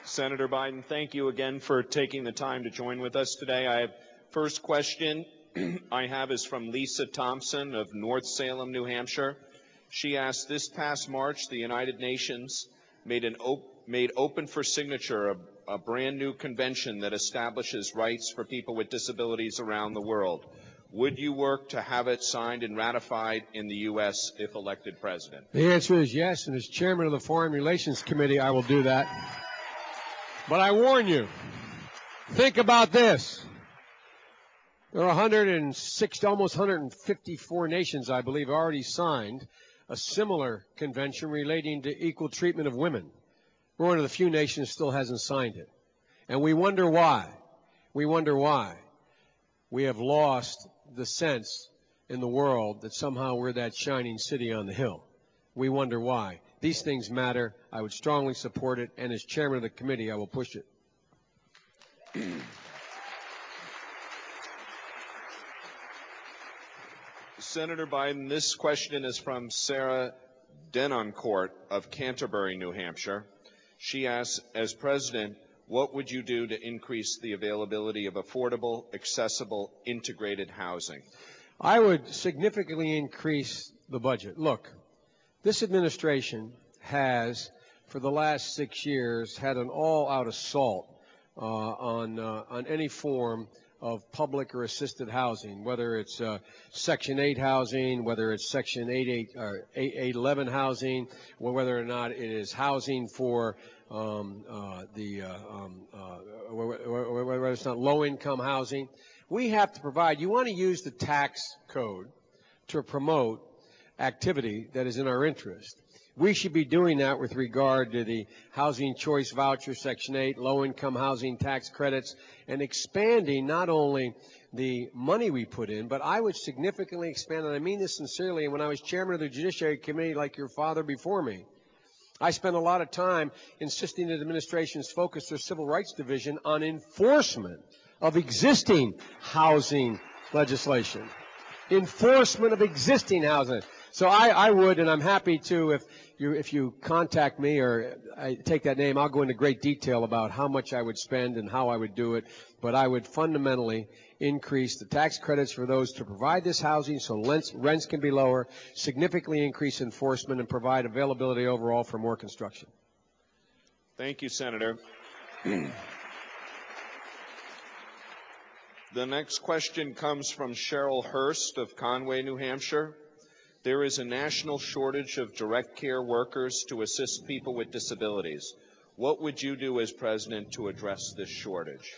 Senator Biden, thank you again for taking the time to join with us today. First question I have is from Lisa Thompson of North Salem, New Hampshire. She asked, this past March, the United Nations made open for signature a brand new convention that establishes rights for people with disabilities around the world. Would you work to have it signed and ratified in the U.S. if elected president? The answer is yes, and as chairman of the Foreign Relations Committee, I will do that. But I warn you, think about this. There are 106, almost 154 nations, I believe, already signed a similar convention relating to equal treatment of women. We're one of the few nations that still hasn't signed it. And we wonder why. We wonder why. We have lost the sense in the world that somehow we're that shining city on the hill. We wonder why. These things matter. I would strongly support it, and as chairman of the committee, I will push it. Senator Biden, this question is from Sarah Denoncourt of Canterbury, New Hampshire. She asks, as president, what would you do to increase the availability of affordable, accessible, integrated housing? I would significantly increase the budget. Look, this administration has, for the last 6 years, had an all-out assault on any form of public or assisted housing, whether it's Section 8 housing, whether it's Section 811 housing, or whether or not it is housing for whether it's not low-income housing. We have to provide. You want to use the tax code to promote activity that is in our interest. We should be doing that with regard to the Housing Choice Voucher, Section 8, low-income housing tax credits, and expanding not only the money we put in, but I would significantly expand, and I mean this sincerely, and when I was chairman of the Judiciary Committee like your father before me, I spent a lot of time insisting that administrations focus their Civil Rights Division on enforcement of existing housing legislation. Enforcement of existing housing. So I would, and I'm happy to, if you contact me or I take that name, I'll go into great detail about how much I would spend and how I would do it. But I would fundamentally increase the tax credits for those to provide this housing so rents can be lower, significantly increase enforcement, and provide availability overall for more construction. Thank you, Senator. The next question comes from Cheryl Hurst of Conway, New Hampshire. There is a national shortage of direct care workers to assist people with disabilities. What would you do as president to address this shortage?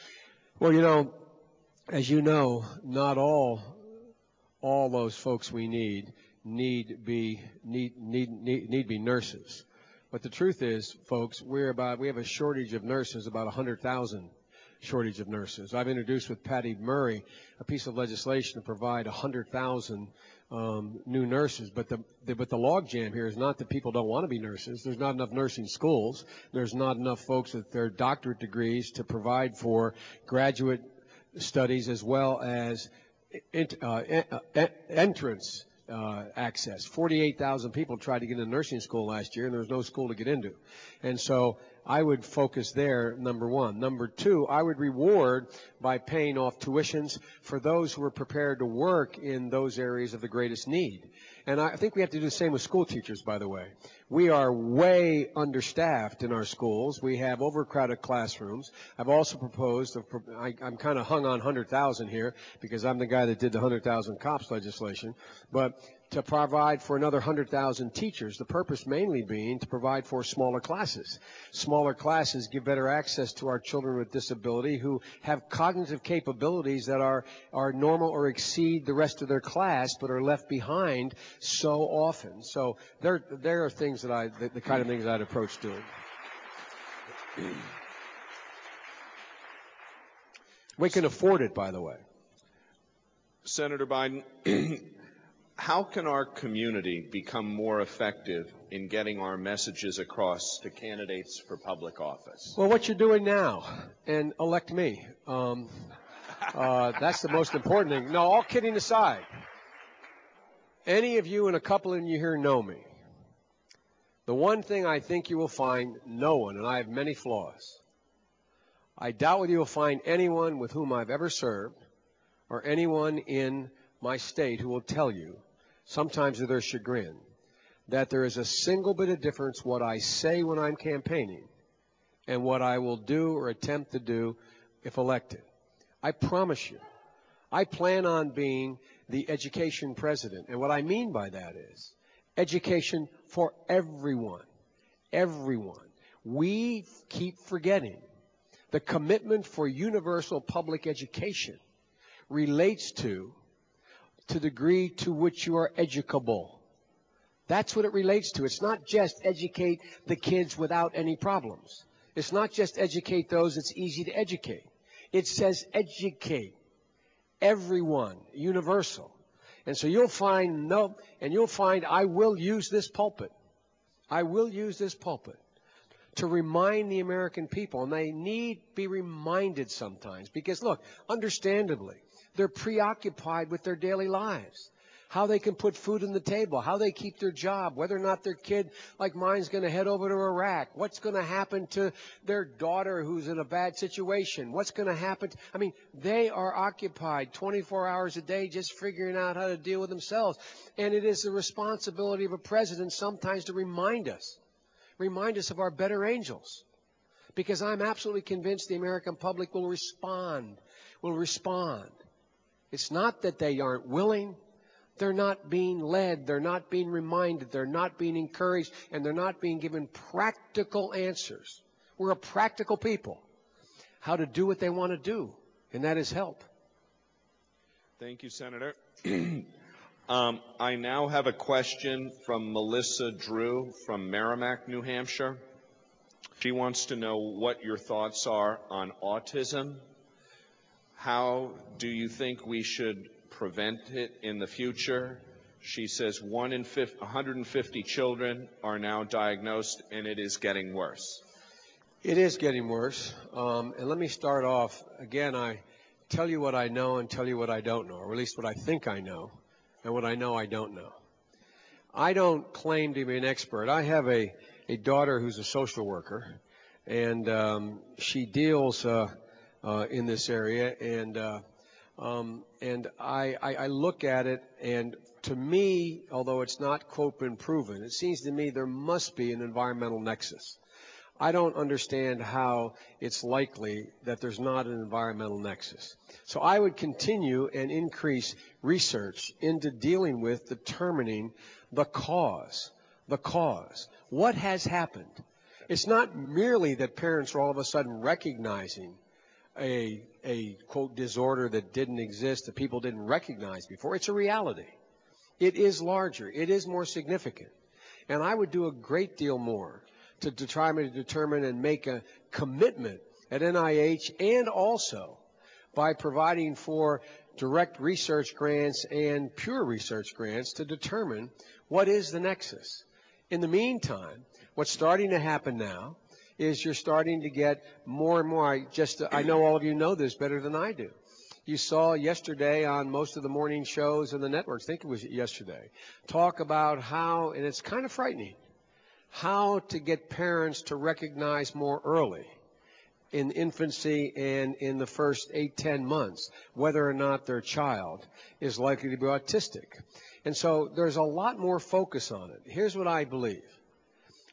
Well, you know, as you know, not all those folks we need be nurses. But the truth is, folks, we have a shortage of nurses, about 100,000 shortage of nurses. I've introduced with Patty Murray a piece of legislation to provide 100,000 new nurses, but the logjam here is not that people don't want to be nurses. There's not enough nursing schools. There's not enough folks with their doctorate degrees to provide for graduate studies as well as entrance access. 48,000 people tried to get into nursing school last year, and there was no school to get into. And so I would focus there, number one. Number two, I would reward by paying off tuitions for those who are prepared to work in those areas of the greatest need. And I think we have to do the same with school teachers, by the way. We are way understaffed in our schools. We have overcrowded classrooms. I've also proposed, I'm kind of hung on 100,000 here because I'm the guy that did the 100,000 cops legislation, but to provide for another 100,000 teachers, the purpose mainly being to provide for smaller classes. Smaller classes give better access to our children with disability who have cognitive capabilities that are normal or exceed the rest of their class but are left behind so often. So there are things that the kind of things I'd approach doing. We can afford it, by the way. Senator Biden, how can our community become more effective in getting our messages across to candidates for public office? Well, what you're doing now, and elect me. That's the most important thing. No, all kidding aside, any of you and a couple of you here know me. The one thing I think you will find, no one, and I have many flaws, I doubt whether you'll find anyone with whom I've ever served or anyone in my state who will tell you, sometimes to their chagrin, that there is a single bit of difference what I say when I'm campaigning and what I will do or attempt to do if elected. I promise you, I plan on being the education president. And what I mean by that is education for everyone. Everyone. We keep forgetting the commitment for universal public education relates to the degree to which you are educable. That's what it relates to. It's not just educate the kids without any problems. It's not just educate those it's easy to educate. It says educate everyone, universal. And so you'll find I will use this pulpit. I will use this pulpit to remind the American people, and they need to be reminded sometimes, because look, understandably, they're preoccupied with their daily lives, how they can put food on the table, how they keep their job, whether or not their kid like mine's going to head over to Iraq, what's going to happen to their daughter who's in a bad situation, what's going to happen. I mean, they are occupied 24 hours a day just figuring out how to deal with themselves. And it is the responsibility of a president sometimes to remind us of our better angels. Because I'm absolutely convinced the American public will respond. It's not that they aren't willing. They're not being led. They're not being reminded. They're not being encouraged. And they're not being given practical answers. We're a practical people. How to do what they want to do. And that is help. Thank you, Senator. I now have a question from Melissa Drew from Merrimack, New Hampshire. She wants to know what your thoughts are on autism. How do you think we should prevent it in the future? She says 150 children are now diagnosed, and it is getting worse. It is getting worse. And let me start off. Again, I tell you what I know and tell you what I don't know, or at least what I think I know. And what I know I don't know. I don't claim to be an expert. I have a daughter who's a social worker, and she deals in this area, and I look at it, and to me, although it's not, quote, been proven, it seems to me there must be an environmental nexus. I don't understand how it's likely that there's not an environmental nexus. So I would continue and increase research into dealing with determining the cause. The cause. What has happened? It's not merely that parents are all of a sudden recognizing a quote, disorder that didn't exist, that people didn't recognize before. It's a reality. It is larger. It is more significant. And I would do a great deal more to try to determine and make a commitment at NIH, and also by providing for direct research grants and pure research grants to determine what is the nexus. In the meantime, what's starting to happen now is you're starting to get more and more. I know all of you know this better than I do. You saw yesterday on most of the morning shows and the networks, I think it was yesterday, talk about how, and it's kind of frightening, how to get parents to recognize more early in infancy and in the first 8-10 months whether or not their child is likely to be autistic. And so there's a lot more focus on it. Here's what I believe.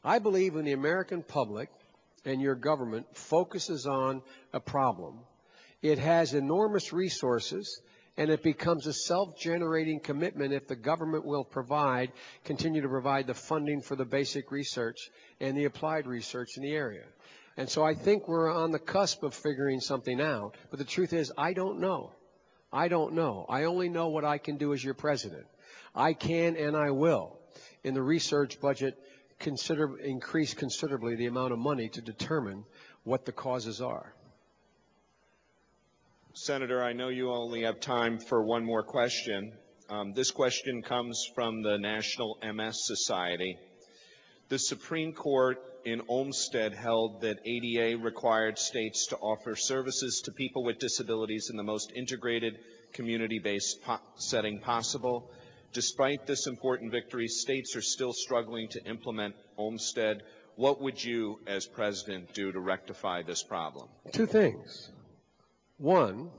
I believe when the American public and your government focuses on a problem, it has enormous resources, and it becomes a self-generating commitment if the government will continue to provide the funding for the basic research and the applied research in the area. And so I think we're on the cusp of figuring something out. But the truth is, I don't know. I don't know. I only know what I can do as your president. I can and I will, in the research budget, increase considerably the amount of money to determine what the causes are. Senator, I know you only have time for one more question. This question comes from the National MS Society. The Supreme Court in Olmstead held that ADA required states to offer services to people with disabilities in the most integrated, community-based setting possible. Despite this important victory, states are still struggling to implement Olmstead. what would you, as president, do to rectify this problem? Two things. One,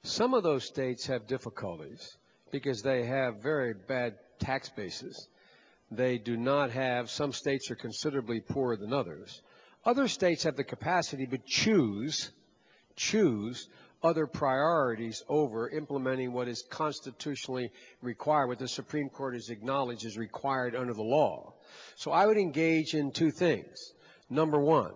some of those states have difficulties because they have very bad tax bases. They do not have, some states are considerably poorer than others. Other states have the capacity but choose other priorities over implementing what is constitutionally required, what the Supreme Court has acknowledged is required under the law. So I would engage in two things. Number one,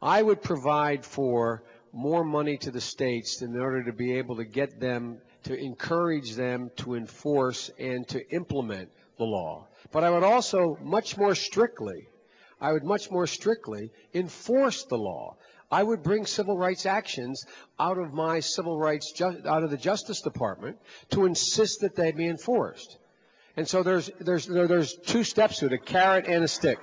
I would provide for more money to the states in order to be able to get them, to encourage them to enforce and to implement the law. But I would also much more strictly enforce the law. I would bring civil rights actions out of my out of the Justice Department to insist that they be enforced. And so there's two steps to it, a carrot and a stick.